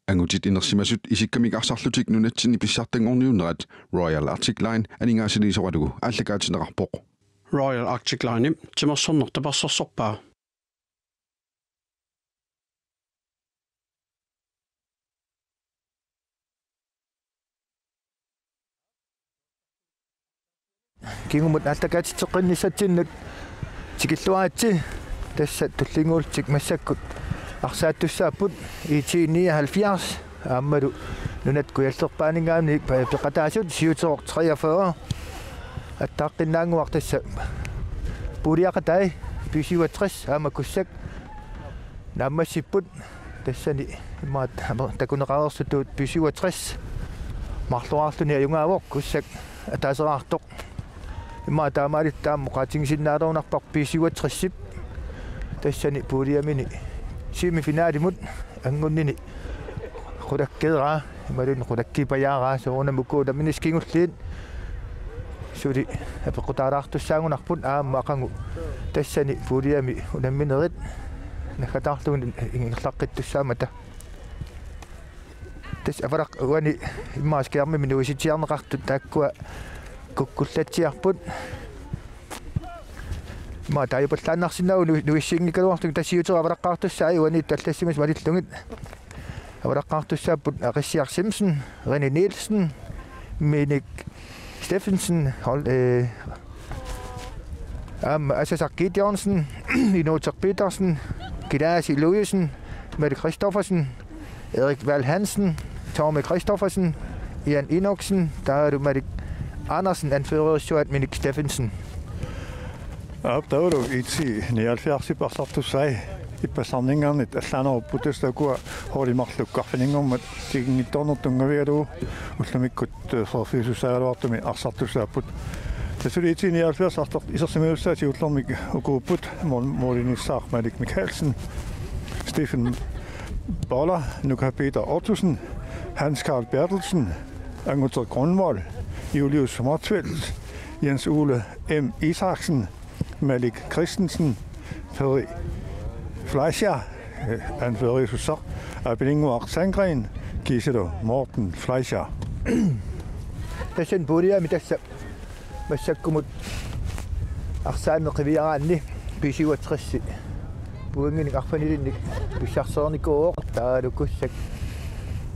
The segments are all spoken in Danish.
Angutit inersimasut isikkamik arsarlutik nunatsin pissartangorniunnerat Royal Arctic Line aningaasiliisoqalugu ааллакаатинеқарпоқ Royal Arctic Line тимерсорнертапассорсорпаа Kingumut ааллакаатитеққиннисатсиннут тикиллуаатси тассат туллингуултик массаккут арсааттуссааппут ИТ 79 ааммалу нунат куяллерпаанигаамник пеқатаасут сиутероқ 43 аттааққиннаангуар тасса пулиақатай 67 аама куссак наммассиппут тассани имаат такунеқарерсутуут 67 марлуаарлуни аюнгаавоқ куссак атаасераартоқ имаа таамаалит тааммо qaatingsиннаалерунарпар 67 тассани пулиамини семифиналимут ангуннини qulakkeeraa imalun qulakkipayaaraa soornamukkuula miniskingulliit suli apequtaalaartussaangunarput aamma aqangu tassani puliami unamminerit nakataarlugun ingerlaqqittussaamata tas avaraq uani immaaskearmi minuisitiarneqartut taakkua kukkullatsiarput ma taayupallaannarsinnagu nuissiingikaluartuk tassiutera avalaqqaartussaa uani tallassimas malillungit avalaqqaartussaaput aqissiarsimsen René Nielsen Minik Steffensen Assasar Gideonsen Inoter Petersen Gilasi Louisen Mette Christoffersen Erik Val Hansen Torme Christoffersen Ian Inoksen der er du Mette Andersen anfører Stuart Minik Steffensen der var du i 79 passartussai иппасарнингаарнит аллаанеруппутастакуа хоолимарлуккарфинингормат тигингитторнертунгаvialu уллумиккут форфисусааруартуми арсартуссааппут тасулиитини алфиасартор исерсимиуссаати уллормик укууппут молиниссаармалик Михаэлsen Stefan Boller Nuka Peter Ottosen Hans Karl Bertelsen Angutter Grønvold Julius Mortfeldt Jens Ole M. Isaksen Malik Christensen Perry Fleischer anfører så Abelingwar Sangren Giselo Morten Fleischer Tassan pulia mitassa massakkumut arsaanneqiviaraanni pisiuatressi puunginik arfanilinnik pissarsernikoo taalukussak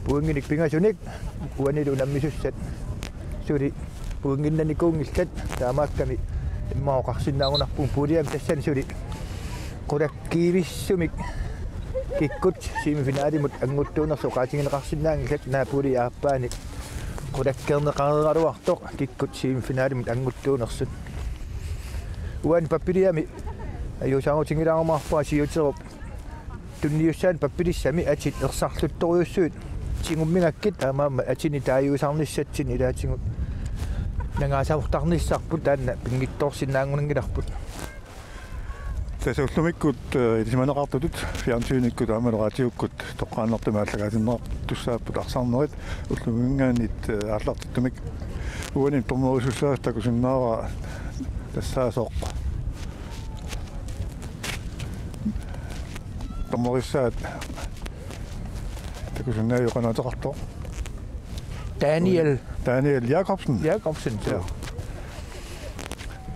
puunginik pingasunik uanilu nammisussat suli puunginnanikuungillat taamaakkami immaoqarsinnaagunarpun pulia tassan suli qulakkiivissumik kikkut semifinaalimut anguttuunersu qaatigineqarsinnaangillat naapuli aappaani qulakkerneqareraluartoq kikkut semifinaalimut anguttuunersut uan pappiliami ayusaangutigilaarmarpua siuterup tunniussaan pappilissami atit ersarluttoriussuut tingummingakkit amaama atini taayuusarnissatsin ilaatingut nangaasavurtarnissarput taanna pingittorsinnaangunangilarput Tasaullumikut isimaneqartutut fiarnsyynikkut aamaloraatiukkut toqqaannertumaallagaatinnertussaaput arsarnerit ullumingaanit aallartuttumik uanin tormerisussaas takusinnaara tassaasoq tormerissaat takusinnaajuqanaateqartoq Daniel Jacobsen ja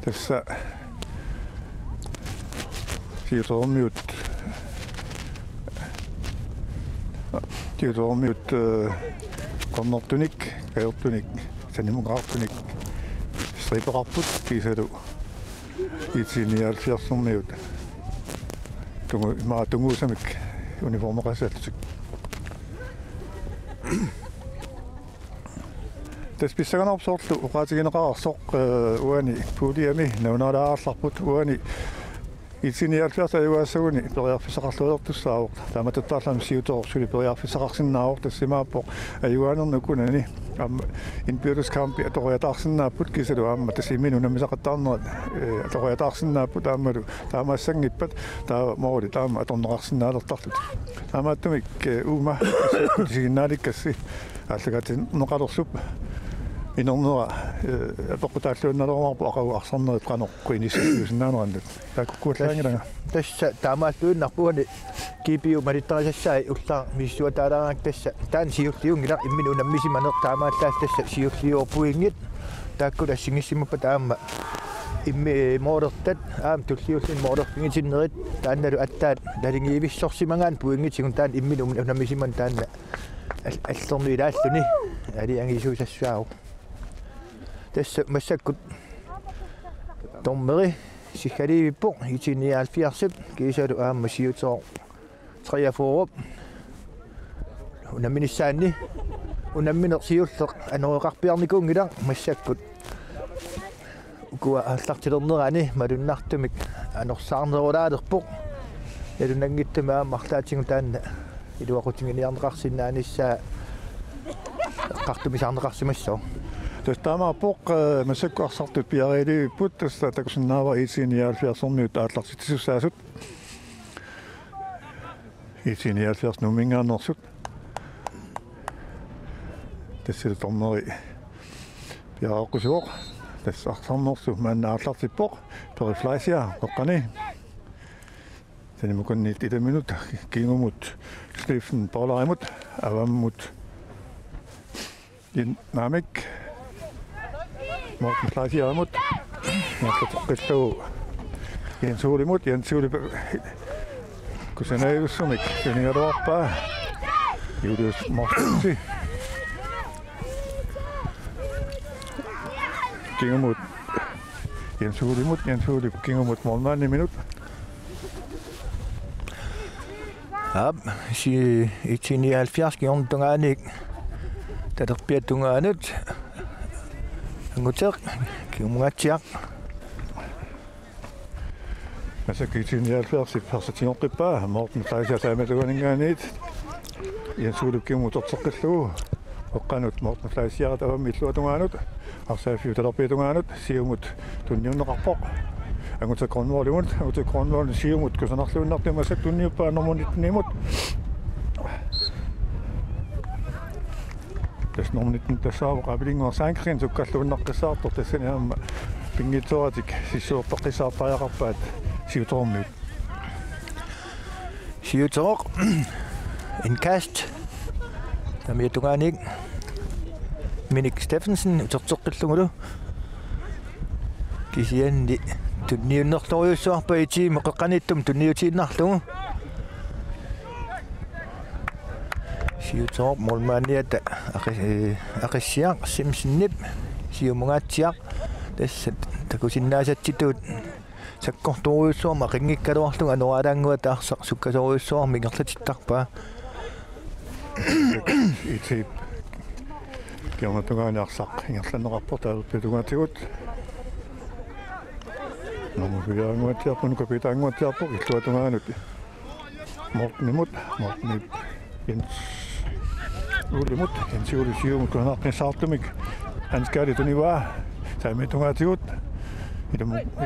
tassa Tiutormiut qonnertunik kayortunik sanimuqaartunik striperarput kiisalu itinialfiarsormiut tunguusamik uniformeqassaattuk taspissaganerpsoorlu uqaatigineqararsoq uani puuliami naunalaarlarput uani itinialfiarsa yuassaguni periarfisaqarluertussaavoq taamatattaarlam siutoorssuli periarfisaqarsinnaavoq tassimaappoq ayuaanernukunani inbyrdes-kamp atoriataarsinnaaput kisalu aamma tassiminu namisaqattaarnerat atoriataarsinnaaput aammalu taamassangippat taamoruli taama atorneqarsinnaalertarlut taamaattumik uuma siginnaalikassi ааллагатин неқалерсуп инорнера апоқутааллуунналерумарпу ақагуарсарнерит қаноққуинисsuusinnaanерандут тааккууллаангилага тасса таамааллуиннарпуани кипиу малиттарисассаа уллаа миссуа таалаараак тасса таан сиуллиунгила иммину наммисиманер таамааллаас тасса сиуллиуорпуингит тааккула сингиссимаппа таама имме моорертат аам туллиуллин моорерпингитиннерит таанналу аттаат налингиивиссорсимагаан пуингитигун таан иммину наммисиман таанна аллернуилааллуни алиангисуусассаау тасса массаккут томмери сихаливиппо итиниаалфиарсип кисалу аама сиутоо триафооп унамминиссаанни унамминер сиуллеқ анериқарпиарникуунгила массаккут укуа аллартилернерани малуннартумик анерсаарнерулаалерпо ялунангиттама марлаатингу таанна илуақутингиниарнеқарсинааниссаа қартумисаарнеқарсимассоо тастамаапоқ массаккуарсартут пиариливиппут тасса такусиннаава итиниаалфиарсорниут ааллартитсуссаасут итиниаалфиарс нумингаанерсут тассилторнери пиааққусуоқ тассаарсарнерсу мааннаарлартиппоқ перифлайсиа тоққани танимукунниит 1 минут кингумут Stephen Bollerimut аваммут динамик Morten Fleisieramut Natlatoqqilluu Jensuulimut Jensuuli kusanayussumik kunigaruarpaa Julius Mortensi Kingumut Jensuuli Kingumut Molmanni minut si itini 70 giorntunganik taterpiatungaanut anguteq kiumugatsiaq masakitinialfiarsi persatinoqqippaa Morten Fleisiasaamatuganingaaniit Jensuuli kiumutorteqqillugu oqqanut Morten Fleisiarat avammi illuatungaanut arsaafiu talerpiatungaanut siumut tunniunneqarpoq anguteq Cornwall siumut kusanarluunnartimassak tunniuppaa normunitnimut das normnitten tassaava qapilingoor saankrin sukkalluunneqqissaartor tassaniaamma pingitsoratik sissuorpeqqissaartariaqarpaat siutormiut siutorq inkast tamiatunganik Minik Steffensen uterteqqillungulu kisianni tunniunnerloriussuarpa iti meqqanittum tunniutiinnarlugu siutorp molmaaniata aqissiaq simsinnip siumugaatiaq tassat takusinnaasatituut sakkortoriussuarma qinngikkaluarluga anualaangua taarsaq sukkasoruussuarmi ngerlatittarpaa itip kiamatungaaniarsaq ingerlanneqarportaalupitugaatigut namuviaanguatiarpun kapitaanguatiarpo illuatungaanut mortnimut Jensuulimut siumut kunaaqqisaartumik hanskaalituniwaa saamitungaatigut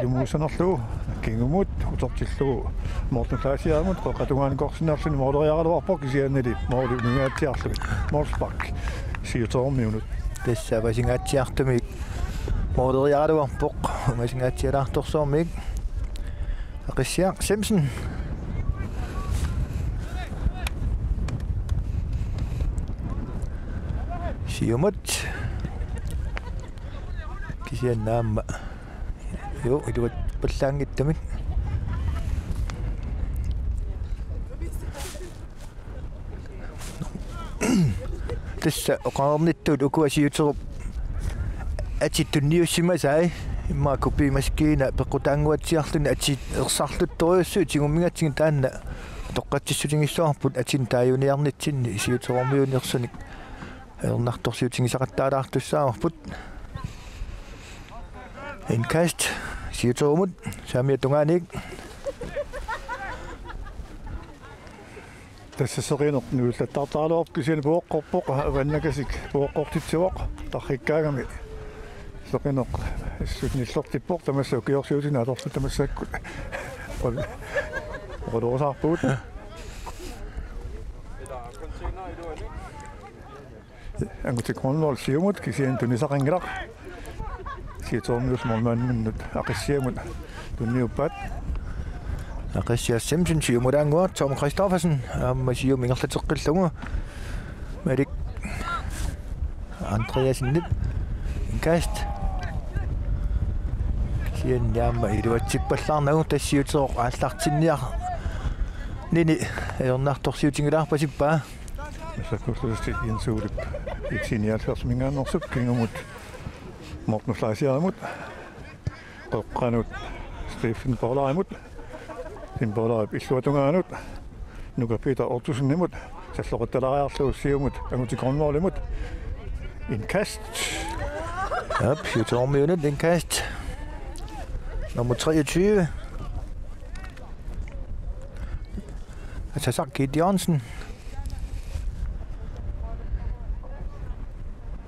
ilumuussanerlugu kingumut utortillugu Morten Fleisiaramut qoqatungaanikorsinnaarluni mooleriaqaluarpo kisiannali mooluningaatiarlumi Molsbak siutormiunut tassa vasingaatiartumik mooleriaqaluarpoq vasingaatialaartorsoormik aqissiaq Simpson siumut kisiannaamma jo iluat pallaangittamik tassa oqaarnittuut ukuasiuterup atittunniussimasai imma kupimaskiina peqqutaanguatsiarluni ati ersarluttoriussuut tigummigatsingi taanna toqqatsissutingissuarput atin taajuniarnitsinni isiuterormiuninersunik ernartorsiutingisaqattaalaartussaamarput inkast siuterumut saamiatungaanik тассасериинернууллаттартаалуарп кисиани пуоққорпоқ аваннакасик пуоққортитсуоқ тархиккаагами соқинеқ иссутниллортиппоқ тамассаа киорсиутина аторсу тамассааккут ордорсаарпуут Anguti Kronwall siumut kisien tunisaqangilar. Sitormius molmannunnut aqassiamut tunniuppat. Aqassia Simpson siumuranguar Tom Christoffersen sium ingerlateqqillugu. Madik Andreas Nip Inkast. Kisien jamma iluatsipallarnagu tassiuteroq aallartinniar. Nini ernaartorsiutingilaarpasippa. Sakuslusti Jensuulip iksiniallersmingaannersup kingumut Morten Fleisiarimut qoqqanut Stephen Paularimut Simpolarip illuatungaanut nuka Peter Ortusenimut salloquttalariarlu siumut anguti Kronwallimut Inkast. Ja, 14 minutter indkast. Nummer 23. Altså sagt Kit Jørgensen.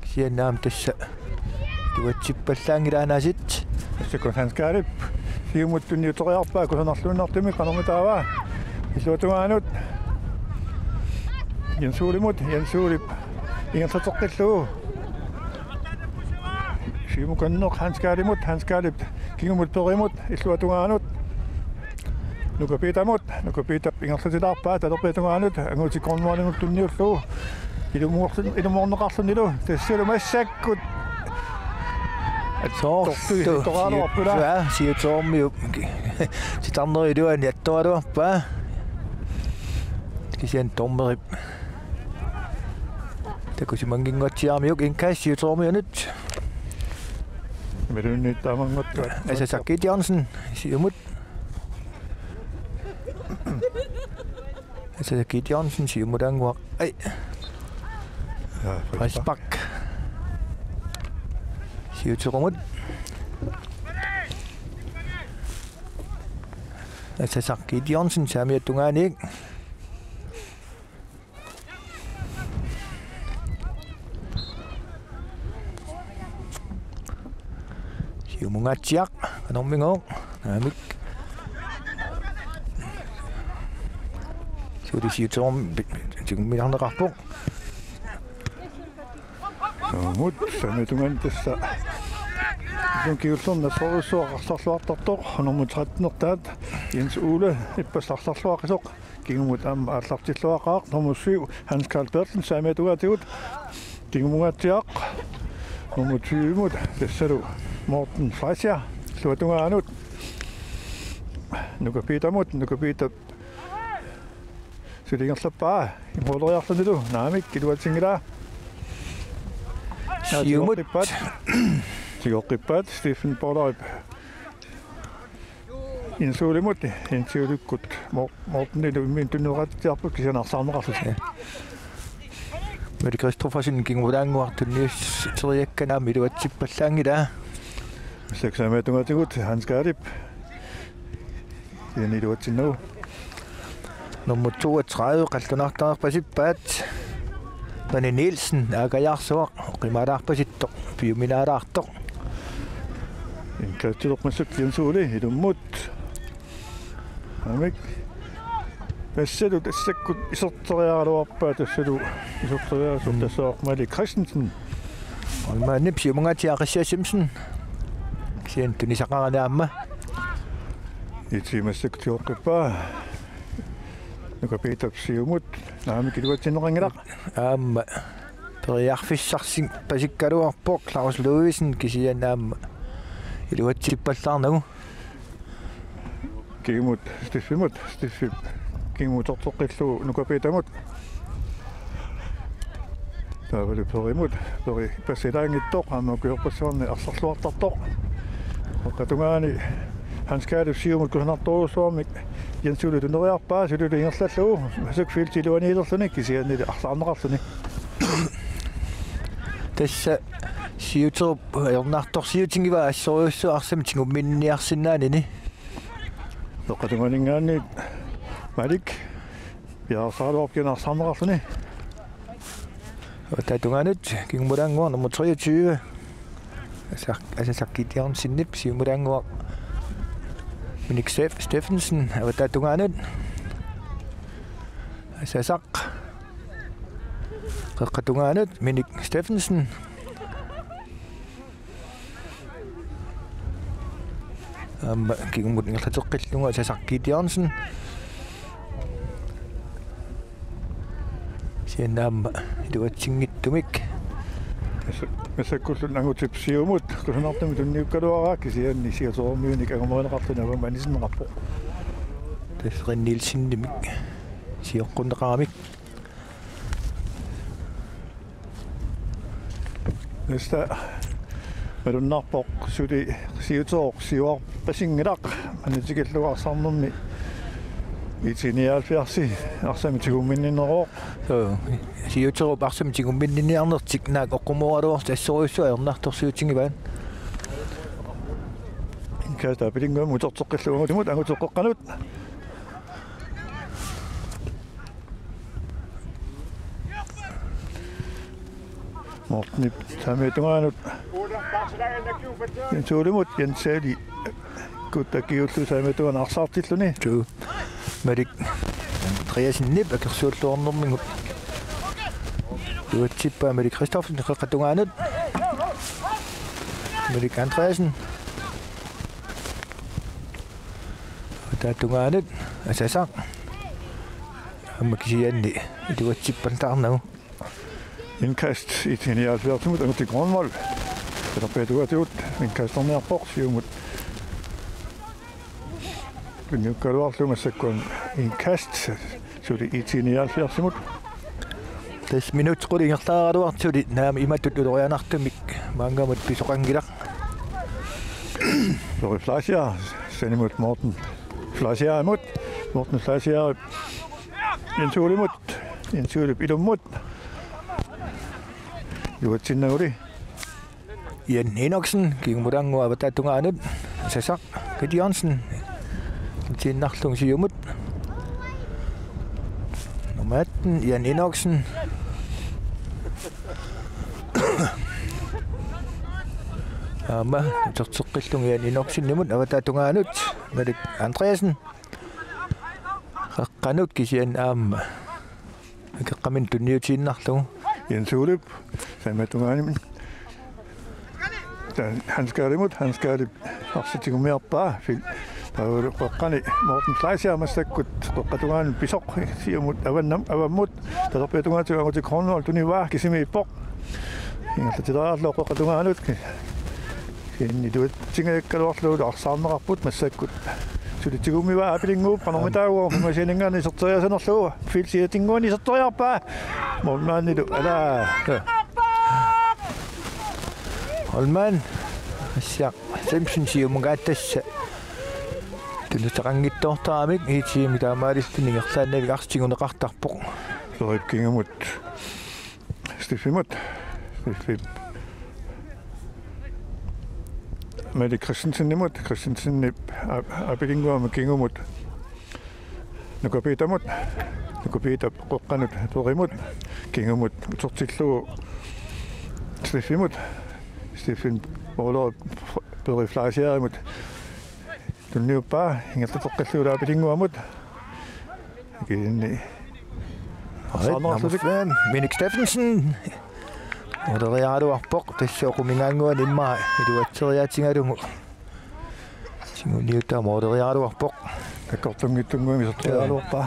Siger navn tässä. Du var tippallangilaanasit. Sekon Hanskarip siumut tunniutoriarpaa kusanarluunartumi qanormitaavaa illuatungaanut Jensuulip ingerlateqqillugu siumukanneq Hanskarip kingumut perimut illuatungaanut nuka Peter ingerlatilaarpaa talerpeetungaanut anguti Kronwallimut tunniullugu ilumorneqarlunilu tassilumassakkut Ja, siger Torben jo. Til andre i det var en jætter, du bare. Skal sige en dommerip. Det kunne sige mange godt til ham jo. En kast, siger Torben jo nyt. Men det er nyt, der er mange godt. Altså, så Kit Jørgensen, siger mod. Altså, Kit Jørgensen, siger mod den går. Ej. Frisbak. Siger til rummet. Altså, så Kit Jørgensen, så er mere tungan ikke. Siger mange tjek. Kan nogen vinge om. Namik. Så det siger til rummet. Det er mit andre ret på. Mut sametungan tässä kiullorna sorusuaqartarluartartoq nummer 13 Jens Ole ippasartarluaqisoq kingumut amma aallartilluaqaaq nummer 7 Hans Karl Bertelsen sametuatigut kingumuatiaq nummer 20 mut tassalu Morten Fleisier luatungaanut nuka Peter silingerlappaa imoloriarlunilu naamik kiluatingilaa Sigoqippat Stephen Paularimut Jensuulimut Morten ilummin tunnurattiarput kisianarsaarneqarlut. Mette Christoffersen kingumulanguartunnius teriakkanaam iluatsippallangidaa. Seksameetungatigut Hanskarip iluatsinnu. Nummer 32 qallunartarpasippaat. Manni Nielsen agajarsuaq qimaalaarpasittoq piuminaalaartoq. Inkattiloqmassut Jensuuli ilummut. Amik passalu tassakkut isertoriaaluarpaa tassalu isertoriaasut tassaaqmali Christensen. Olmaanni piumungatiaqassia Simpson. Kien tunisaqaranaamma. Itimassaktiorqippaa. Nuka Peter siumut naamik iluatinneqangilaq. Amma periarfissarsin pasikkaluarpoq Claus Louisen kisianaamma iluatsippallaarnagu. Kingumut Steffi kingutortoqqillu nuka Petermut. Taavali perimut passilaangittoq amma kuyorpassuarni arsarluartartoq. Oqatungaani Hanskarip siumut kusanartorusuarmik Jensuuli tuneriarpaa sululu ingerlallugu masuk filtiluaniilerluni kisiannili arsaarneqarluni. Tässä siuterup ernaartorsiutingiva assoriussuarsami tingumminniarsinnaanini. Oqatunganingaanni Malik piarsaaluarpian arsaarneqarluni. Tatungaanut kingumulanguar nummer 23. Altså Kit Jørgensen nip siumulanguar. Minik Steffensen, aber da tungaanut. Altså sak. Qatungaanut Minik Steffensen. Kigumut ngertateqqillunga Sasakkiit Jørgensen. Siannaamma iluatsingittumik. Masakkullun angutipsiumut qunartami tunniukkaluaraakki sianni siatormiunik angamaaneqartunava manisinneqarpo. Tasqinniilsinnimik siоққунеқарамик. Nästa merunarpoq suli siutooq siuarpasingilaq anatikelluarsarnermi itiniaalfiarsi arsamitiguminninerooq siuterup arsamitiguminniarnertik naak oqqumualuar tassoriussua ernartorsiutingivaan inkasta pilinguam utortoqqilluumut angutoqqeqqanut Morten tametungaanut Jensuulimut Jensali kuttakiullu tametuan arsaartilluni tu marik triasinnip akersuulluornermingut tuatsippa marik Christoffersen qatungaanut marik Andreasen tatungaanut asasaq ammakisianni tuatsippantaarnagu Indkast itiniaalfiartumut angutti Grønvold terapeutuatiut indkastorniarpoq siumut kunniukkaluarlumassakkuan indkast suli itiniaalfiartumut 10 minut qulingertaaraluartuli naam imatut ulorianartumik maangamut pisoqangilaq Lori Fleischer senimut Morten Fleischer imut Morten Fleischer Jensuulimut ilummut Luatsinnauri Jan Enoksen kigumurangu avatatungaanut Sasaq Kit Jørgensen tinnarlung siumut nummer 18 Jan Enoksen Amma torteqqillung Jan Enoksen nimut avatatungaanut Malik Andreasen qaqqanut kisian aamma qaqqamin tunniutiinnarlugu Jensuulip sametungaanimin Hans Gaalip arsitigumiarpaa fil qoqqani Morten Fleischer massakkut qoqqatungaan pisoq siumut avammut talerpiatungaatu anguti Grønvold tunivaa kisimiippoq ingertatilaarlo qoqqatungaanut kinni tuatsingaakkaluarluulu arsaarneqarput massakkut sulitigumiva apilinguup qanormitaaguor masiningaani isertoriasanerluga fil siatinguani isertoriarpaa molmaannilu ala Holman assiaq Simpson siumugaatassa tulutaqangittoortaramik iitiimi taamaalistuni erlaannavik artinguneqartarpoq Soripkingamut Stiffimut Mette Christensen Christensen apilinguama kingumut nukapiitamut nukapiita qoqqanut torimut kingumut utortillugu Steffin Olo Lori Fleischer imut tunniuppaa ingertatoqqalluula apilinguamut kinni Minik Steffensen Oderiaaluarpoq tassuoqumingaanguan immaa iluatseriaatingalungu singuniuttaama oderiaaluarpoq takkortungittunguami isertoriaaluarpaa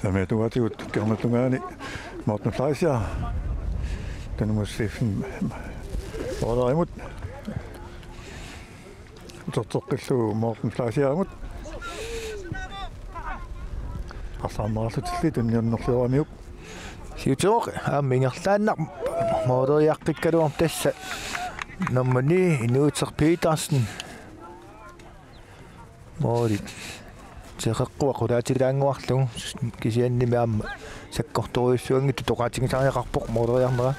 sametuatiut kernatungaani Morten Fleischer tanumus Steffen Oderimut utortoqqillu Morten Fleischer imut arsaammaarlutilli tunniannerluaramiuk siuteroq aammingerlaannaq mooderiaqqikkaluam tassa nommani inuutser Petersen moolit seqeqquaq ulaatilaanguarlugu kisiannimi aamma sakkortoriussuangittu toqaatigisaariaqarpoq mooderiarnera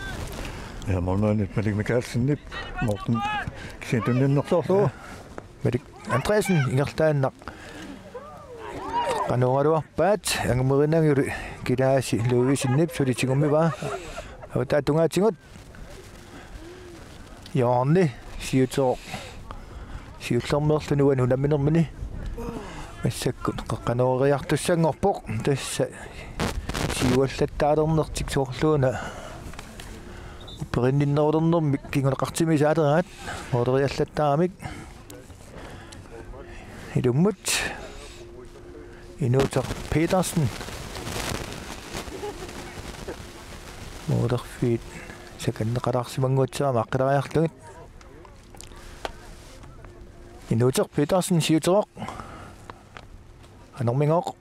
ja molmaanit Malik Mikkelsen Morten kisiantunniannerluarlugu Malik Andreasen ingerlaannaq qanualuarpaat angamerinangulu kidaasi luuisinnip sulitingummi va ota tungatingut yaarni siutoo siullermerlunuan hunaminermini массаккут қаққанериартуссангорпоқ тасса сиуаллаттаалернертик соорлуuna уперинниннерулернэрмик кингулеқартими саатераат моодериаллаттаарамик илуммут инуутер Petersen моодерфит саканнеқалаарсимангуутсаама аққилариарлугит инуутер Petersen сиутероқ анормингоқ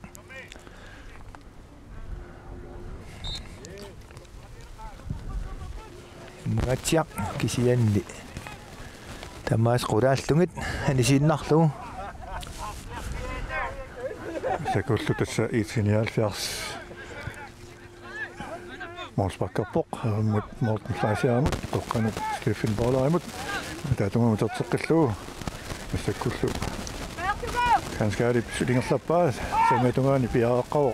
мгатиақ кисианни тамаас қулааллугит анисииннарлугу сакуллу тасса итсиниалфиарс морспаккерпоқ мортен фласиаамут тоққанут Стефен Болаимут таатунгамут тортеққиллугу массаккуллу kanskaarit sulingerlappaa sameetungaani piaaqaqawo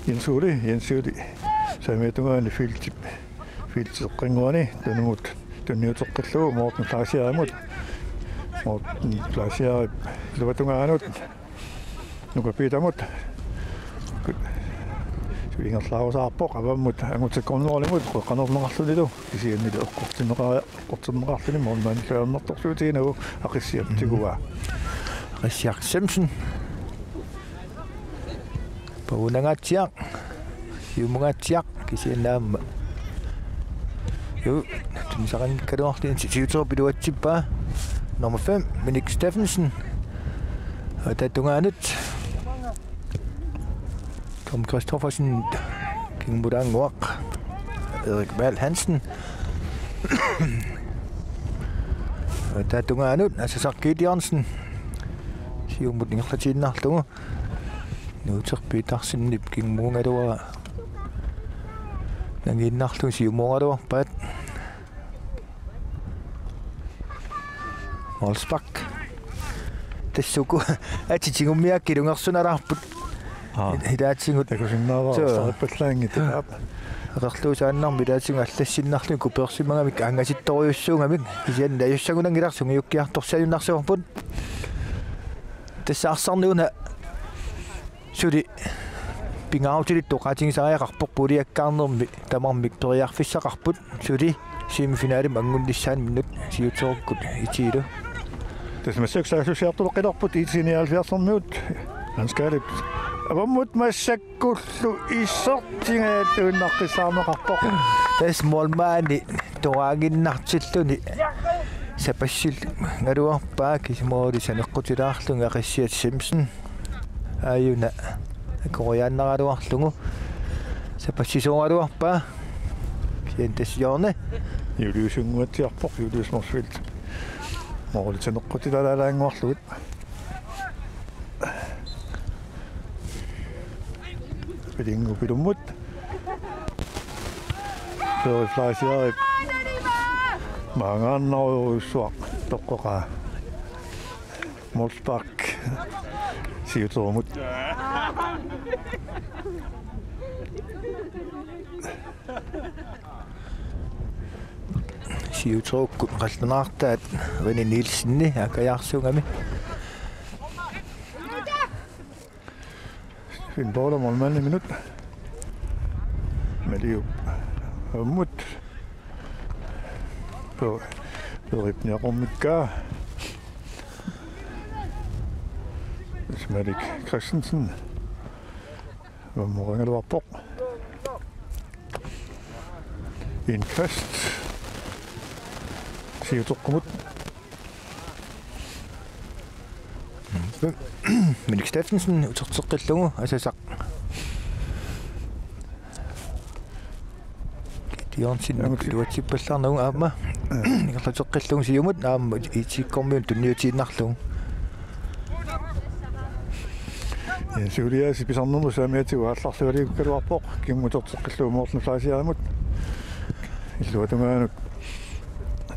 Jensuli sameetungaani filteqqinguani tanumut tunniuteqqilluu Morten Flasiaamut Morten Flasiaarip luvatungaanut nukapiitamut sulingerlaarusaarpoq avammut angutsekkornuorlimut qoqqanernerarlulilu kisiannilu eqqortinneqarluni mormaani laamnertorsuutiinagu aqissiaptiguva Richard Simpson Paunangatiaq Yumungatiaq kisiinaamma Jo tunsaran kaluartin siuter piluatsippa nummer 5 Minik Steffensen tatungaanut Tom Christoffersen Kingmudanguaq Erik Val Hansen tatungaanut Asasarkit Jørgensen siumutningerlatiinnaarlugu nuuterpiitarsinnip kingmuungaluaa nangiinnarlugu siumuungaluarpaat Molsbak tassuku atitigumiakki lungersunalarput hidaatsingut takusinnaavaa taap aqerluusaannarmi hidaatsingu allassinnarlugu kupersimagamik angasittoriussuungamik isian ajussagunangilarsungu yukkiartorsajunnarsugorput тассаарсарнуна сули пингаутилит тоқатингисариақарпоқ пулиаккаарнерми тамармик периарфиссақарпут сули семифиналим ангуннissaан минут сиутеруккут итиилу тасмассаксаасусиартулу қиларпут итсиниалфиарсэрмиут анскалип аваммут массаккуллу иссертингаат уиннаққиссаарнеқарпоқ тас молмаани тоаагиннартиллуни сапассил галуарпаа кисмооли санеққутилаарлунга қиссиат Simpson аюна акориааннаралуарлугу сапассисуаралуарпаа киентасиорне юлиусунгуатсиарпоқ юлиусморсвилт моорли санеққутилалаангуарлугит пилингу пилуммут Børge Flasiaarip Mangaannaruussuaq toqqoqa Molsbak siuterumut siuterukkut qallunaartaat Rene Nielsenni akajaarsuungami Finn Border målmand i minut med det jo mod på ribben af rummet gør Smadik Christensen hvor må ringe det var på en kvast siger du kom ud Minik Steffensen uterteqqillugu asasaq Jørgensen luatsipallarnugu aamma ikerlateqqillugu siumut aamma itikkormiun tunniutiinnarlugu ja suuliasi pisarnermu saamiatigu aallarlualigu kaluarpoq kimmuterteqqillugu Morten Flasiaamut illuatungaanut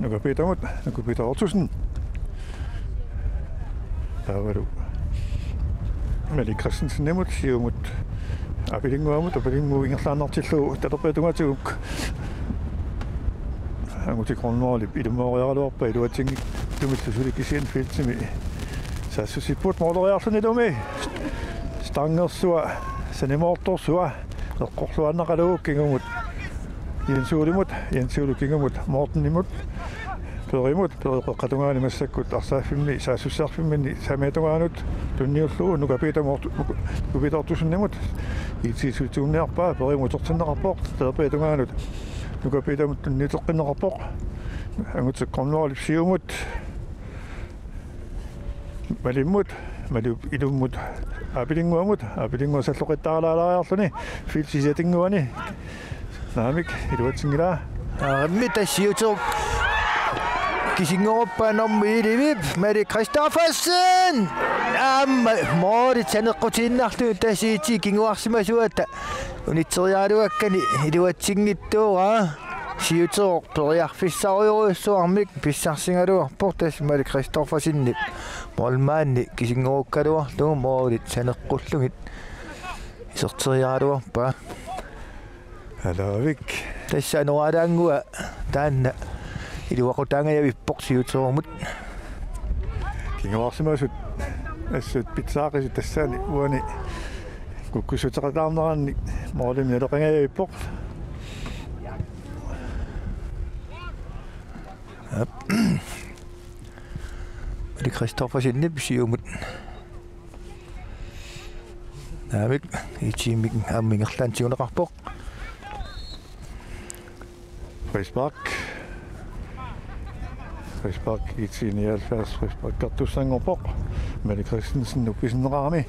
nukapitamut nukupita Ortusen Tavaru Malik Christensen nemut siumut Apilinguamut apilingu ingerlaanartillu talerpatugatiguk angutiqornuarlip ilumoriaraluarpa iluatingi tumillusulikisian filtimi saassusippuut mooleriarluni lumi stangersua sanimortorsua eqqorluannaqaluuk kingumut Jensuulukingumut Mortenimut perimut periqatungaani massakkut arsaafimni saassussarfimni sameetungaanut tunniullugu nukapiitamortusunnimut itsiisutuunniarpaa perimutortinneqarpoq teerpeetungaanut nukapiitamut tunniuteqqinneqarpoq angutseqqornuarlip siumut malimmut ilummut apilinguamut salloqittaaralaariarluni filsisiatinguani naamik iluatsingilaa Mitä siutup Kisingoruppanormiilivip Mette Christoffersen Moori taneqqutiinnaarlu tasiiti kinguarsimasuata uniteriaaluakkani iluatsingittuuraa siutuq periarfissariuruussuarmik pissarsingaluarpoq tas Mette Christoffersinni molmaanni kisingorukkaluarlu moori taneqqulluгит iserteriaaluarpa Alavik tässä nuadaangua taanna iluaqutaangayavippoq siutuormut kinguarsimasut assut pizzaaqisut tassaani uani kukkusuteqataarneranni moolim naleqangayavippoq Mette Christoffersinni siumut naamik itimik ammingerlaantiuneqarpoq Frisbak itsiinialfaas Frisbak kartussangorpoq Mette Christensen nuppisinneqarami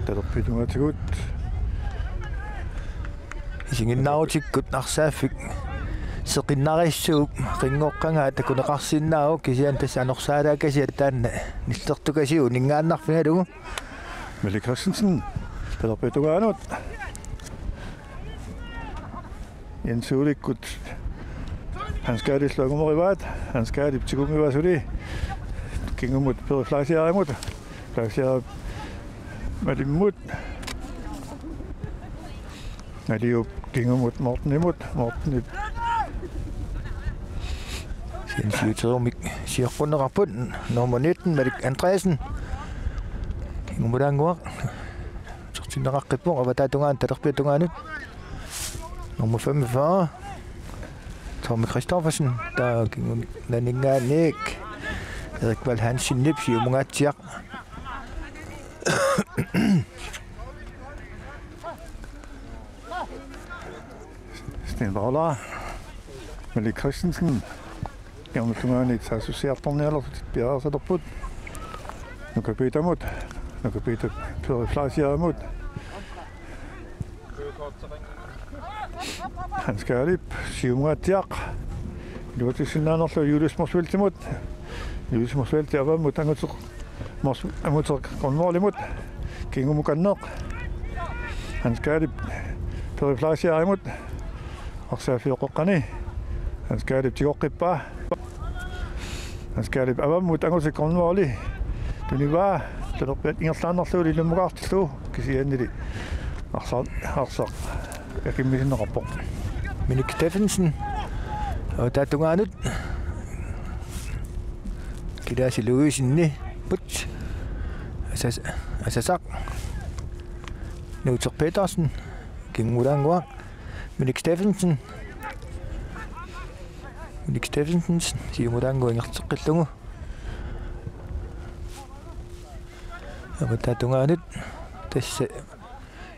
talerpitugaatigut isinginnaarutikkut arsaaffik seqinnarissuup qingoqqangaa takuneqarsinnaau kisian tas anorsaalaakasiat taanna nillertukasiu ningaannarfingalugu Mette Christensen talerpitugaanut Jensuulikkut han skal det slukkumorivat han skal det tigumivaasuli kingumut periflasiarimut flasiar malimmut aliup kingumut mortenimut siuterumik siaqqunerarput nummer 19 Mette Andreasen kingumutanguaq sortinneqaqqippoq avatatungaan talerpiatungaanut nummer 45 Tommy Christoffersen der naningaannik Erik Val Hansen nipsi umungatsiaq Sten Bauler Mette Christensen Gammeltungaanit saassusiartornialertut piarasalerput nukapiitamut periflasiarimut Han skal siumuatiaq iluatissinaanerlu juulismorsviltimut juulismorsvilti avamut anguteq qonmorlimut kingumukanneq han skal periflasiarimut arsaafiuqoqqani han skal tigoqqippaa han skal avamut anguteq qonmorli tunivaa talerpiat ingerlaannerluuli ilumugaartillu kisiannili arsaq yakimmisinneqarpoq Minik Steffensen tatungaanut kilaasiluuisinni put asasaq Nuuter Petersen kingulaanguaq Minik Steffensen siumulaangu ingerteqqillugu tatungaanut tassa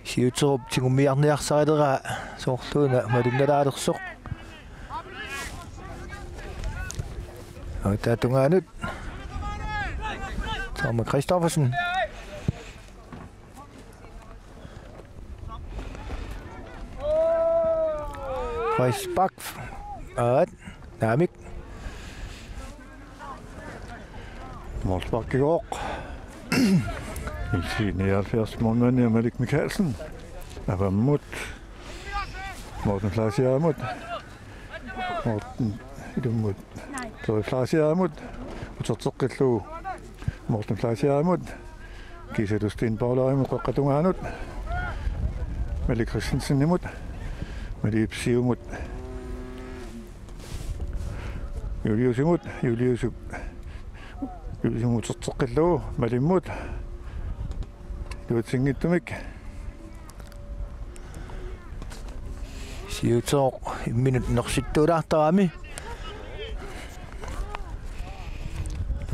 siuterup tigumiarniarsarilera soorluuna malunnalaalersoq tatungaanut Tommy Christoffersen Frisbak naamik Morsbakkegoq itsiinialfias målmand Malik Mikkelsen avamut Morten Flasiarimut Morten ilummut periflasiarimut uterteqqillu Morten Flasiarimut Kiisetustin Paulaimut qaqqatungaanut Mali Christensenimut Mali Ipsiumut Juliusimut Juliusumut sortsoqqillugu Malimmut Luutsingittumik Siutoq imminut nersittuulaartarami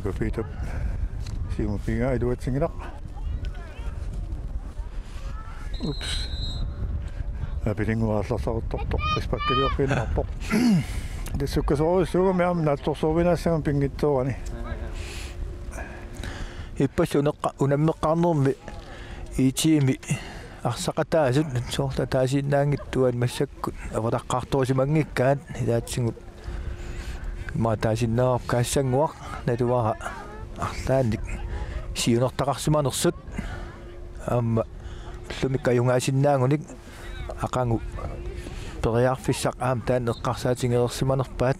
Kapitap Siumupinga iluatsingilaq Ups Apilinguaarlartaruttortoq ispakkaliorpinarpoq Tissukkasoruissuuga miam naattorsuuvinaassagun pingittuurani Ippas unammeqqarnermi iitiimi арсақатаасут соорта таасиннаангиттуан массаккут аватаққартуусимангиккаат илаатсигут маатаасиннаарап каассангуақ натуара арлааник сиунертақарсиманерсут аама лумиккаюнгаасиннаангуник ақангу периарфиссақ аам таан эққарсаатингерерсиманерпаат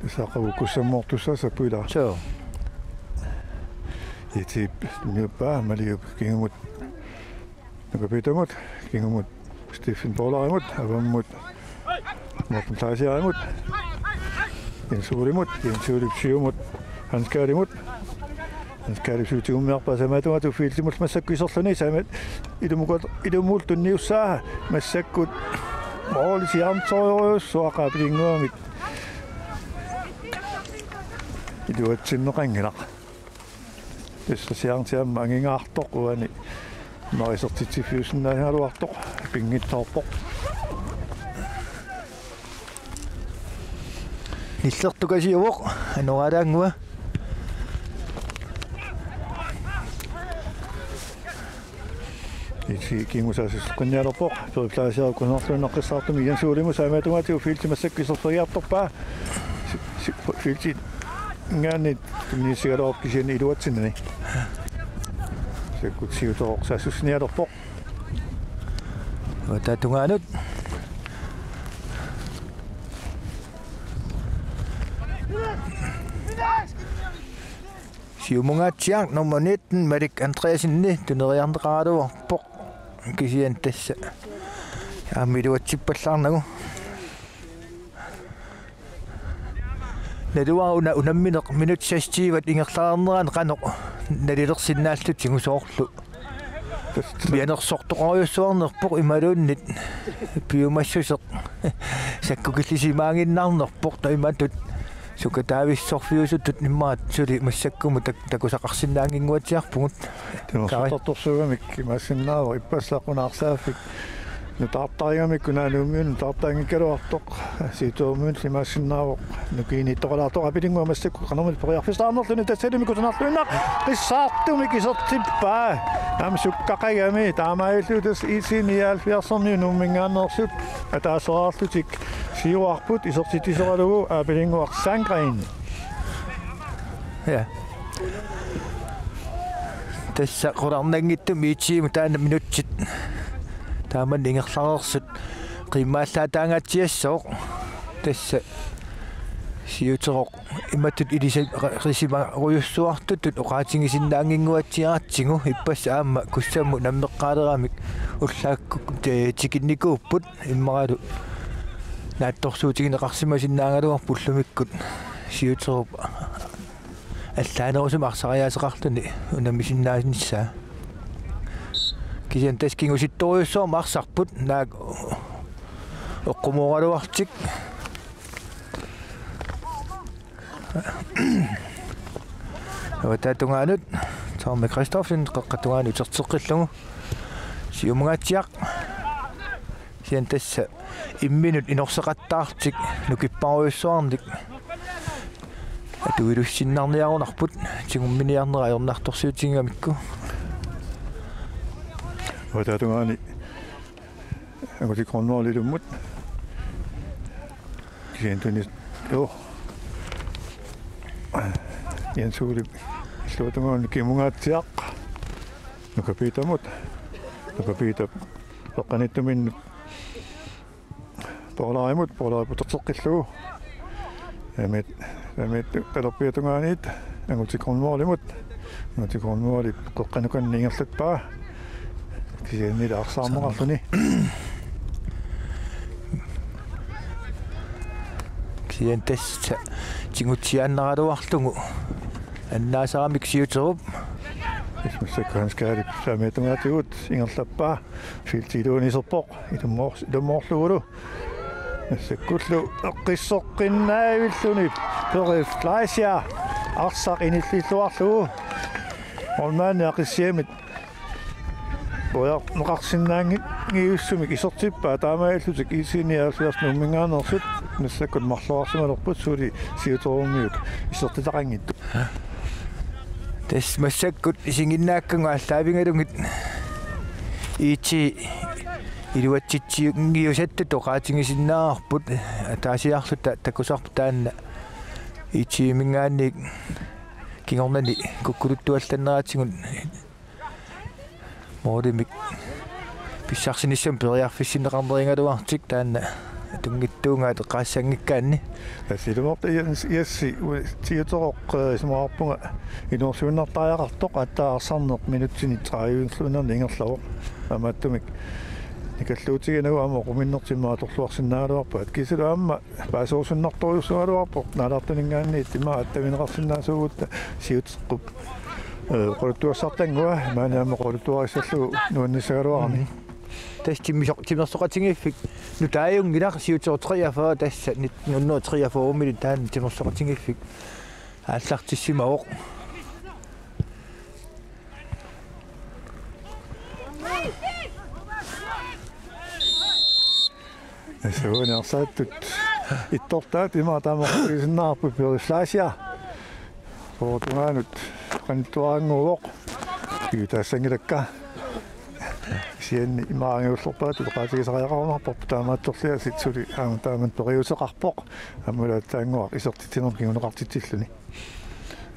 исақавукуссаммортуссаса пуила соо итип нюпа малиуп кингумут Kapitамут кингумут Стефен Поларимут аваммут Мортентаасиаримут Инсууримут Инсуулипсиумут Ханскааримут Ханскаарипсуутигуммиарпасамаатуату фиилтимут массаккуисерлуни самат илумултунниуссаа массаккут моолисиарнторюссуақаапилингуамик идуатсиннеқангилақ тэссасиарнтиамма ангингаартоқ уани Marisortitifiusunnahaluartoq pingittaarpoq ниллертукасиувоқ ануаалаангуа ити кингусаасисқинниалерпоқ периплаасиарукунарлуунеққиссаартуми янсуулиму саамаатугаатиу фиилтимассаккисерсериартарпаа фиилти ngaanit tunisigalorpkisiani iluatsinani Sekkutsiutoq saasusnialerpoq Watatungaanut Siumungaatiang nummer 19 Marik Andreasinni tuneriarneqaaluarpoq kisian tassa aamiluatsippallaarnagu Naduauna unammineq minut 60 ingerlaarneraan qanoq nalilersinnaallut singusoorlu Mianersortoqoriussuarnerpoq imaluunnit piumassuseq sakkukillisimaanginnaarnerpoq taimatut sukataavissorfiusutut nimmaat suli massakkumu takusaqarsinnaanginguatiarpugut Tasortorsugamik imassinnaava ippassaaqunaarsaafik Nutaartarigamik kunaanuummiun taartaangikkaluartoq siituumuun limaassinnaavoq nukiiniittoqalaartoq apilinguа массакку qanarmil periarfistaarnerluni tassalimikutunarluunaq qissaartumik isertippaa amsukkaqagami taamaayulluutas iisiniaalfiarserniu nuummingaannersut ataaseraarlutik siuarput isertitiseralugu apilinguaq Sangren ja tassa qorarnangittum iitiimu taana minutsit Taaman ingerlarersut qimmaallataangaatiassooq tassa siuteroq imatut ilisima ruyussuartutut oqaatingisinnaanginguatiaratsigu ippas aamma kussammu nammeqqaaleramik ullaakku tikinnikuupput immaralu naattorsuutigineqarsimasinnaangaluar pullumikkut siuterup allaanerusum arsariaaseqarluni unamisinnaasinnissaa Kisian taskingusitoriussuar marsarput naak oqqumuuraluartik Watatungaanut Torme Christophen qaqqatungaanu terteqqillugu siumungaatiaq Kisian tassa imminut inorseqattaartik nukipparuissuarnik atuilussinnarniarunarput tigumminiarnera ajornartorsiutingamikku Watatungaani angutikronnoorlilummut kisiantunis Jensuuli sluutungaani kimungaatiaq nukapiitamut nukapiitap eqqanittumin poolariputerteqqillugu amit talerpiatungaaniit angutikronnoorlimut натикорнуали қоққанукан нингерлатпаа кисианни лаарсаармоқарлуни кисиан тасса тингутсианнералуарлугу аннаасарамик сиутеруп исмассаккаанскаали саамиатунгаатигут ингерлаппаа филтилуунисерпоқ илуммоорлугулу нассаккуллу эққиссоққиннаавиллуни периф лайсиа арсақ иниллиллуарлугу олмаани ақиссиамит боя нуқарсиннаанги гиуссумик исертиппаа таамааллутик исиниааллиарс нуммингаанерсут нассаккут марлуарсималерпут сули сиутеруумиут исертитақангитту тэс массаккут исингиннаакканга аллаавингалунгит ичи илуатситсиунгиусатту тоқаатингисиннаарпут таасиарлута такусарпу таанна ичи мингаанник кингорнани куккулуттуалланнератигун моодимик писсарсиниссам периарфиссиннеқарнерингалуартик таанна тунгиттуунгаат қаассангиккаанни асилуморта ясси тиутероқ исмаарпунга инуорсуиннартааяқартоқ аттаарсарнеқ минутсини трааюнслунерни ингерлавоқ амааттумик никаллуутигинагу ама қуминнертиммаа торлуарсиннаалуарпаат кисилаама паасуусуннарторюссуалуарпоқ наалартунингаанни тимаа аттаминеқарсиннаасуугутта сиутеққуп qoluttuassartangua maanaama qoluttuarissallu nuannissaгаluarami тас тиммерсоқатингиффик нутааюнгилақ сиутерутриафаа тасса нуннуутриафаумили таан тиммерсоқатингиффик ааллартиссимаоқ эсэвэнерсааттут иттортаат имаа таамаққисиннаарпу перифлаасиа поотунаанут qanittuaranguuvoq kiutaasangilakka sian imaangiullorpaat uqaatigisariaqarunarpoq taamaattorlia sitsuli taaman periuseqarpoq amulaataanguaq isertitinerm kinguneqartitilluni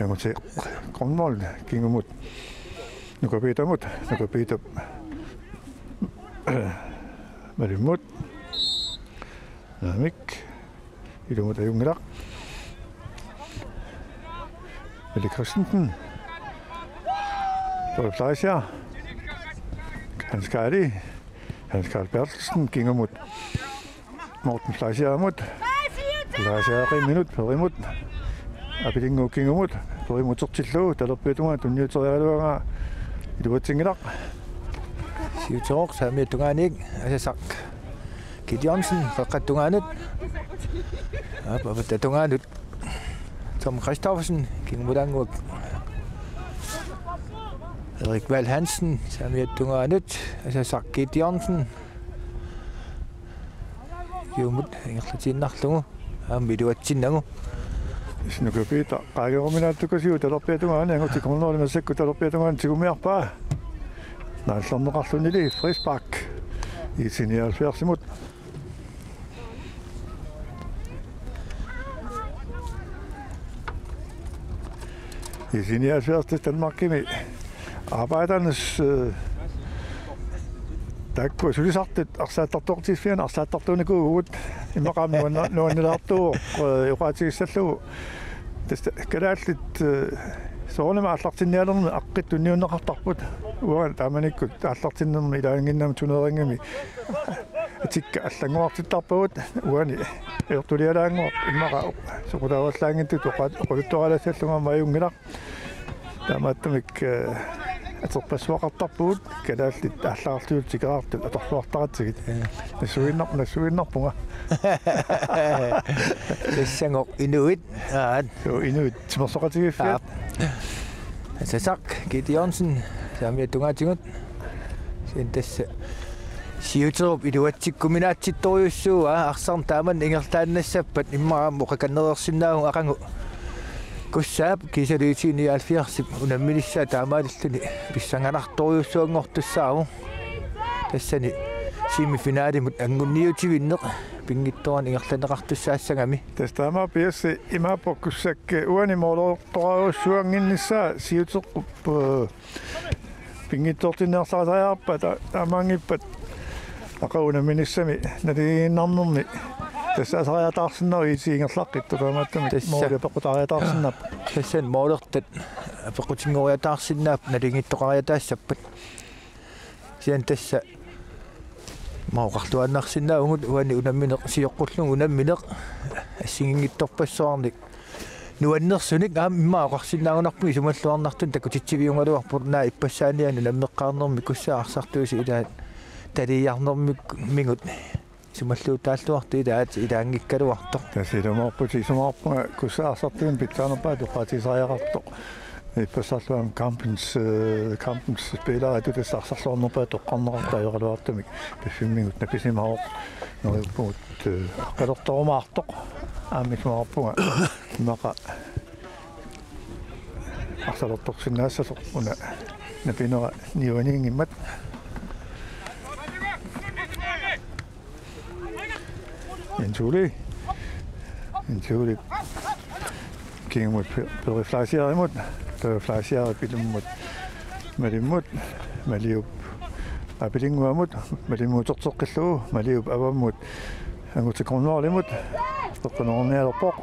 angute qonnol kingumut nukapiitamut nukapiitap malimut namik ilumut ajungilaq Mette Christensen, Rolf Leischer, Hans Karl Bertelsen ging mod Morten Leischer mod Leischer minut per imod Abidingo ging mod per imod tortillo der bedunga tunjutorialuanga I det var tingilaq сиутероқ саамиаттунгааник асасақ Gideonsen фақаттунгаанут апаваттунгаанут Tom Christoffersen ging mudanguak Erik Val Hansen samiattungaanut asasaq Gideonsen yumut ingerlatinnarlugu aammiluatsinnagu Snukapita qaageruminaattukasiu talerpiatungaani angutikornerlimassakku talerpiatungaani tigumiarpaa naallerneqarlunili frisbak isinialfiarsimut isinialfiartis Danmarkimi arbejdernes takku sulisartit arsaattartortiisfian arsaattartuunikuugut imaqam nuannilaartuu uqaatigissallugu tasta kalaallit soornama allartinnialermi aqqit tunniunneqartarput uan taamanikkut allartinnermi ilaanginnam tuneeringami atikka allanguartittarpagut uani ertulialaanguaq immaqa suqutaavallaangintut qoluttuqalassallunga majungilaq taamaattamik aterpassuaqartarpugut kalaallit aallarartuut tikeraartut atorluartaqatsigit nassuinnarpunga тассангоқ инуит аат inuit timersoqatigiffiat асасақ Gideonsen саамиаттунгаатигут син тасса сиутеруп илуатсиккуминаатситторюссууа арсарн тааман ингерлааннассаппат иммараам оқаканнерерсинаагу ақангу куссаап кисалиитини алфиарсип унаммилиссаа таамааллуни писсанганарторюссуангортуссаагу тассани семифиналимут ангунниутивиннеқ пингитторан ингерланеқартуссаассагами тастаама пиасси имаапоккуссак уанимоолоортораруссуангиннissaa сиутеққуп пингиттортиннеарлаасаярпа таамаангиппат ақаунаминиссами налигиннарнерни tässä saa taarsinna isiingerlaqittu taamattami moori pequtaariataarsinnap tassan moolertat pequtingoriataarsinnaap nalingittoqariataassappat sian tassa mauqartuannarsinnaa ungut uani unammineq siyoqqullugu unammineq assingingittorpassoarnik nuannersunik immaaqarsinnaagunarpui sumalluarnartun takutitsiviungaluarput naa ippassaanianu nammeqqaarnermi kussaarsartuusi ilaat taliyarnermik mingut sumalluutaalluartu ilaat ilaangikkaluartoq tasilumaarput isumaarpunga kussaarsartuun pitsaanерпаа tuqatisariaqartoq ippassalluam kampens spelare tutassarsornerpaa toqqarnerartaajorluartumik pifimmingut napisimaaroq noriuppugut qalortorumaartoq aammismaarpunga maqa arsalortorsinnaassasoq una napinera niuaniingimmat Injuli kingmut periflasiarimut periflasiaripilumut malimmut maliup apilinguamut malimuutortoqqillugu maliup avammut angutikornuarlimut eqqanornialerpoq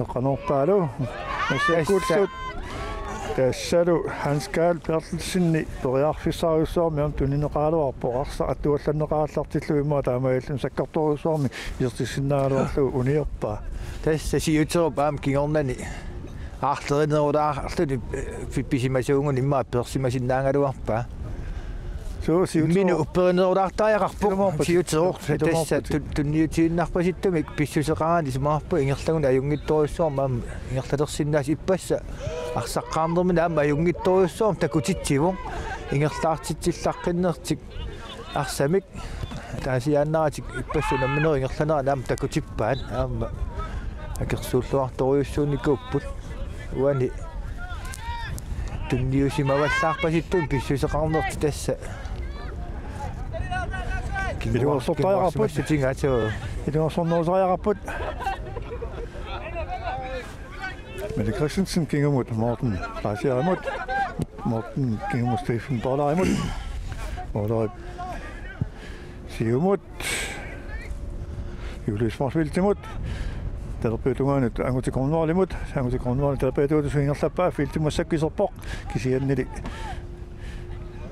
eqqanorpaalu massakkuullut tassalu hanskaal perlsinni periarfissariussuarmiam tunineqaaluarpoq arsa attuallanneqaallartillu imma taamaillum sakkartoruussuarmi irtissinnaaloorlu unierpaa tassa siuterup aam kingornani aarlerinerudaarluni pippisimasuungun imma persimasinnaangaluarpaa minu upperinerudaartaajaqarpoq siuteruq tassa tunniutiinnarpasittumik pissuseqaani sumaarpu ingerlagun ajungittoruussuarmaam ingerlalersinnaas ippassa arsaqqaarnermina aama ajungittoruussuarm takutitsivuq ingerlaartitsillaqqinnertik arsamik taasiaannaratik ippasu nammineri ingerlanera naam takutippaat aama akersuulluartoriussuunikkuupput uani tunniusimavallaarpasittun pissuseqarnerti tassa Ilungersortaajaqarput ilungersornerusaajaqarput Mette Christensen kingemut Morten Lasiarimut Morten kingemut Stephen Bollarimut Bollarim siumut Julius Marsviltimut terapeutungaanut angutikornuarlimut angutikornuarli terapeutuutusuingerlappaa filtimassakkisерpoq kisiannili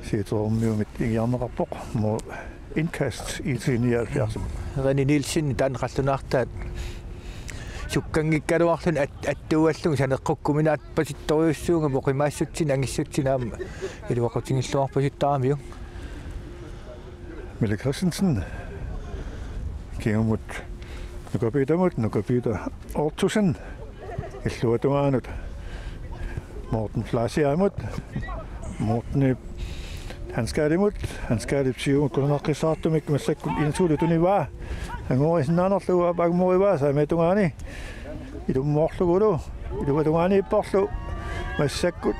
siiterummiumit igiarneqarpoq mo indkast i 79. René Nielsen tanqallunaartaat sukkangikkaluarlun attuallung saneqqukkuminaat pasittoriussuunga moqimaassutsin angissutsin iluaqutiнгиллуарпаситтарамиу Mette Christensen kingemut Nukapiita Ortusen illuatungaanut Morten Flasiarimut Morten hanskaalip siumut kunaqqissaartumik massakkul insuulutunivaa angorisinnaanarlugu apagmorivaa saametungaani ilummoorlugulu iluatungaani ipporlu massakkut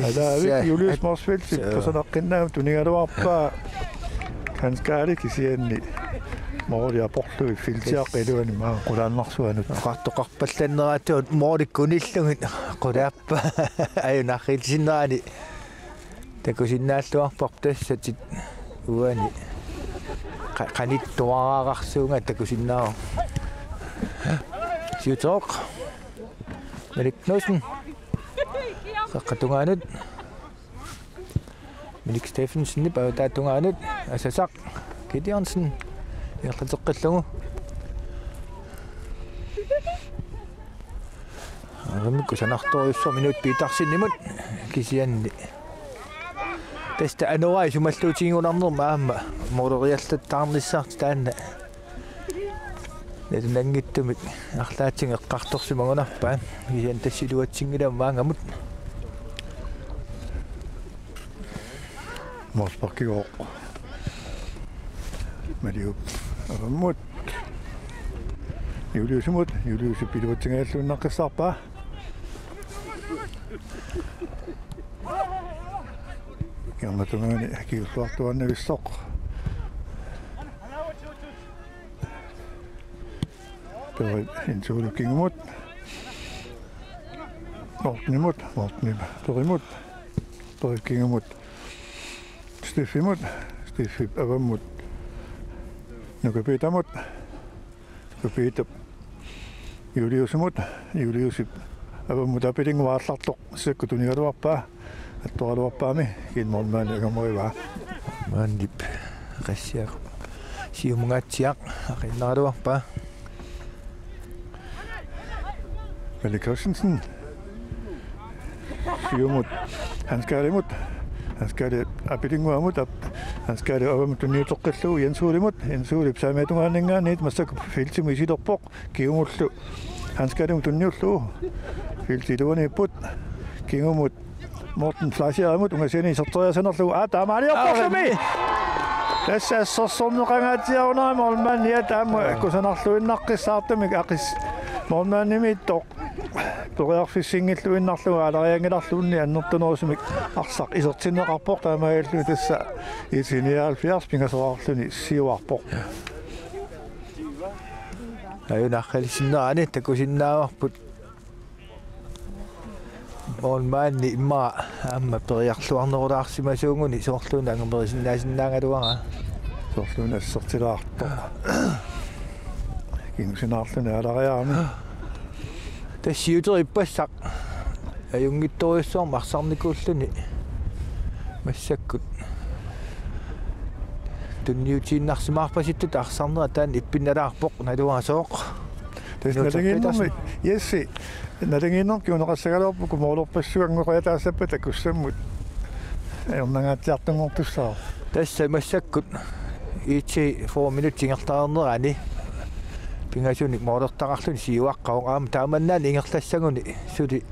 Adavik Julius Marsfeldt pasanaqqinnaam tunigaluarpaa hanskaali kisianni Moria porlu filtiaqiluani maa qulaannarsuanut qartoqarpallanneratuut moolikkunillugit qulaappa ajunarrilsinnerani takusinnaalluarparp tassatit uani qanittuaraaqarsuunga takusinnaaru siuteroq Mette Knudsen qatungaanut Mette Steffensen nipautattungaanut asasaq Gideonsen Erlateqqillugu Ramikku sanartoriussor minut piitarsinnimut kisianni Tasta anuai sumalluutigingunarnerma aamma mooleriallat taanna Nangittumik arlaatsin eqqartorsimagunarpaa kisian tassiluatsingilam maangamut Morsparkigoq Maliup avammut Julius piluutsingaallunnaqqissarpaa Kiarnatungaani kiulluartuannavissoq Peri insuulukingumut Mortenimut Perimut Perikingumut Steffimut Stefip avamut nukapitamut nukapitab Juliusmut Juliusip avamut apilinguaallartoq sakkutunigaluarpaa attoraluarpaami kinmormaani agamoivaa Mandip qassiaq siumungatsiaq aqinnaruarpaa Pelle Christensen siumut hanskaalimut hanskaali apilinguamut hanskaali avamut niutoqqillu Jensuulip saameetungaanningaaniit massak filtimu isitorpoq kiumullu hanskaalimut tunniullu filtiluaniipput kingumut Morten Fleischer-Amut ungasini isertoriasanerlugu taamaaliorporlumi tässä sorsorneqangaatiarunaarimorman taama kusanarluinnaqqissaartamik aqis mormannimittoq toriarfissingilluinnarlugu alariangilarluunni annertunerusumik arsaq isertinneqarpoq taamaallu tassa 179 pingasoraarluni siuarpoq ayunaqqilissinnerani takusinnaavarput Mormanni imma amma periarluarnerulaarsimasuunguni soorluuna angamerisinnaasinnaaгаluара soorluuna assertilaartoq kingusinnaarluni alariaarmi тассиутериппассақ аюнгитториуссуарма арсарникууллуни массаккут тунниутииннарсимаарпаситтут арсарнера таан иппинналаарпоқ налуаасооқ тэснэлэгиннэрми ясси налэгиннэр киунеқассагалуарпу кумоолорпассуангоқаятаассаппа такуссаммут аернангаатсиартунгортуссаа тасса массаккут ичи 4 минут тингертаарнерани пингасуник моолертақарлун сиуаққаоқ аама тааманнаани ингерлассагуни сули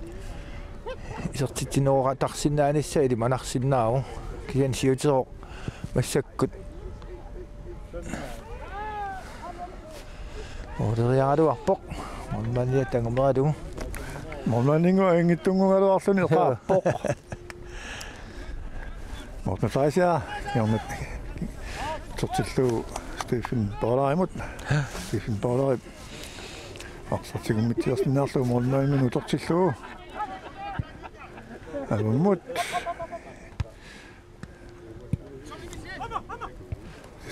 исертитинеруа тарсиннааниссаа или манарсиннааву киан сиутероқ массаккут ордериаруарпоқ монмания тангамераду Mormanningu angittungugaluarluni eqaappoq Morten Fleischer jarnet tortillu Stephen Bollerimut Stephen Bollerip aqsartigummittiarsinnaarlugu mormannimu tortillu avumut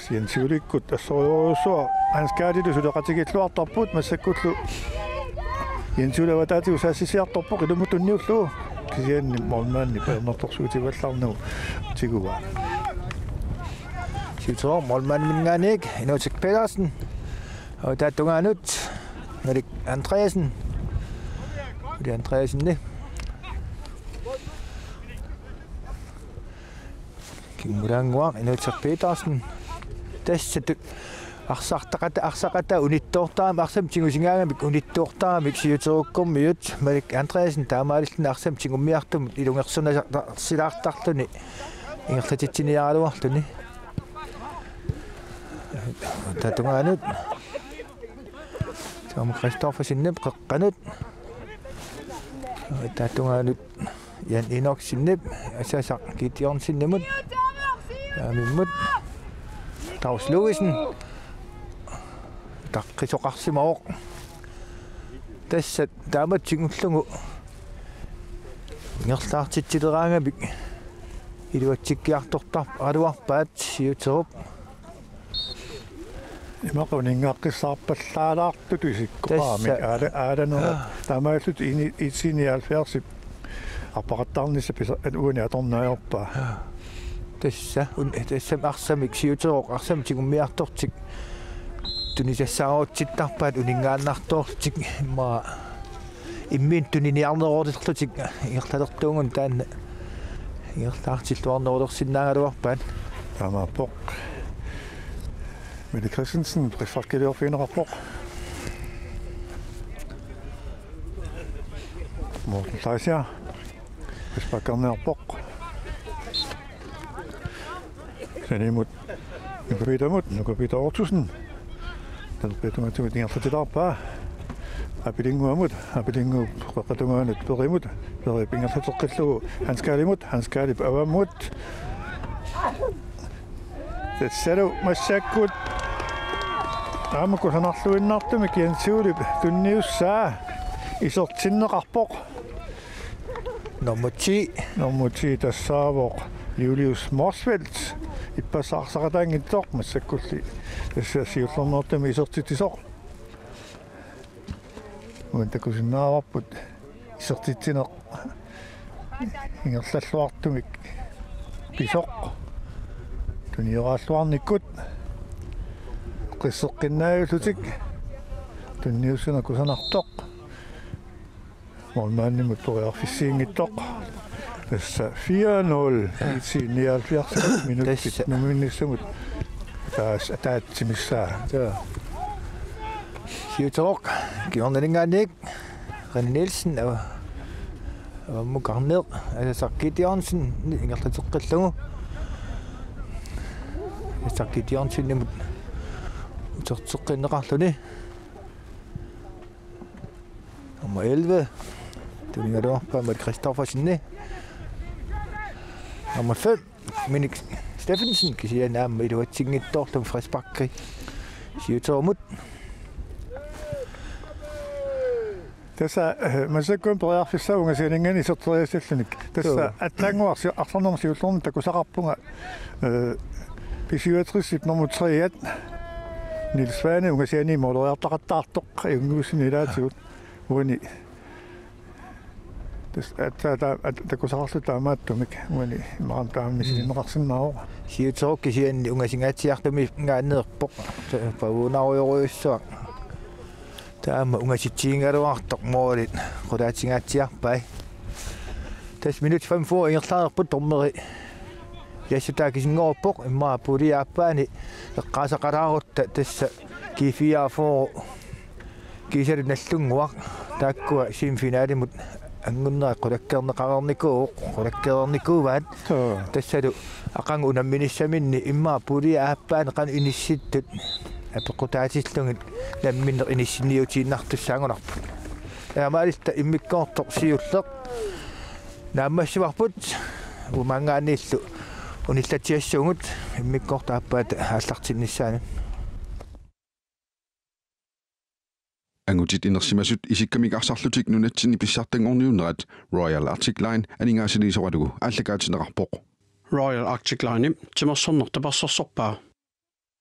Jensuulikkut assoriurussua anskaalilu suleqatigilluartarput massakkullu Jensuula wataati usassisiartorpoq ilumutunniullu kisianni mormanni pernertorsuutivallarnu tiguva Siuteror mormanminngaanik Inutik Pedersen og tatungaanut Erik Andreasen det Andreasenni Kimmulanguaq Inutik Pedersen тассату арсaqata унитторtaam арсам тигусингаангамик унитторtaamik сиутеруккормиут малик Андреасен таамаалиллна арсам тигуммиартумут илунгерсунасилаартарлуни ингерлатитсиниаралуарлуни татунгаанут Tom Christoffersen qeqqanut tatунгаанут Jan Enoksinнеп асасақ китиорнсиннамут аамиммут Taus Lewisen таққисоқарсимаоқ тассат таамат сигуллугу ngерлаартитсилераангапик илуатсиккиартортар алуарпаат сиутеруп имақунингаққиссаарпаллаалаартут исиккораами ааланера таамааллут исиниалфиарсип аппараттаарнисса писа уани аторнаajorpaa тасса тассам арсамик сиутероқ арсам тигуммиартортик тунисассааруутситтарпаат унингааннартоорлтик имма иммин туниниарнероордерлутик ингерлалертуунгун таанна ингерлаартиллуарнерулерсиннаагалуарпаат таамааппоқ Mette Christensen прифаркилиорфинерарпоқ Morten Fleischer прифаркернеарпоқ Sanimut Nukapitamut Ortusen Talpetungatut ingerlatilarpaa apilinguamut qeqqatungaanut perimut perip ingerlateqqillugu hanskaalip avammut tassalu massakkut aamakkusanarluinnartumik Jensuulip tunniussaa isertinneqarpoq nummer 10 tassaavoq Julius Morsfeldt иппассаарсаратаангиттоқ массаккулли тасса сиуллернеортами исертитисоқ мунтакусиннааварпут исертитсинеқ ингерллаллуартумик писоқ туниорааллуарниккут қиссеққиннааюлутик тунниуссуна кусанартоқ мормааннимут ториарфиссиингиттоқ тасса 4-0 79 минут нуминниссамут таас атаатсимиссаа Сиутероқ киорнелингаанник René Nielsen og Mugarned Asakit Jørgensen ingерлатеққаллагу Asakit Jørgensen nimut утертеққиннеқарлуни nummer 11 Tuningadorpa med Christoffersen nummer 5 Minik Steffensen kan sige nærmere det var tinget dog som friskbakkrig siger Tormut tässä masakun toiarfissauga siningen isortoriasillunik tässä atlanguarsi arsornersiullornta kusaqarpunga pisiuatrissip nummer 3 Niels Svane unga siani moderiartaqattaartoq iunguusinilaatigut uani tässä kusaqarlu taamaattumik uani marantaamisineqarsinnaaru siutorokki siani unga singaatiartumi ngaaneerpoq pauunaaruyoruissuaq taama ungasittiingaluartoq moolit qulaatigaatiarpai tas minut 5 for ingerlaarput tormeri ясутаакисингоорпоқ иммаа пулиааппаани эққаасақалаарутта тасса кифиаафоо кисалу наллунгуақ тааккуа симфинаалимут ангуннера qulakkeerneqarernikuu тассалу ақангу унамминиссаминни иммаа пулиааппаани қан инисситтут апеқутаатиллугит намминнеқ иниссинниутииннартуссаангунарпу яамаалиста иммиккоортоқ сиуллеқ нааммассуарпут умангааниллу униллатиассуугут иммиккоортааппаат ааллартиннissaani Angutit inersimasut isikkamik arsarlutik nunatsin ipissartangorniunnerat Royal Arctic Line aningaasiliisoqalugu ааллакаатинеқарпоқ Royal Arctic Line timersornertaparsorsorpaa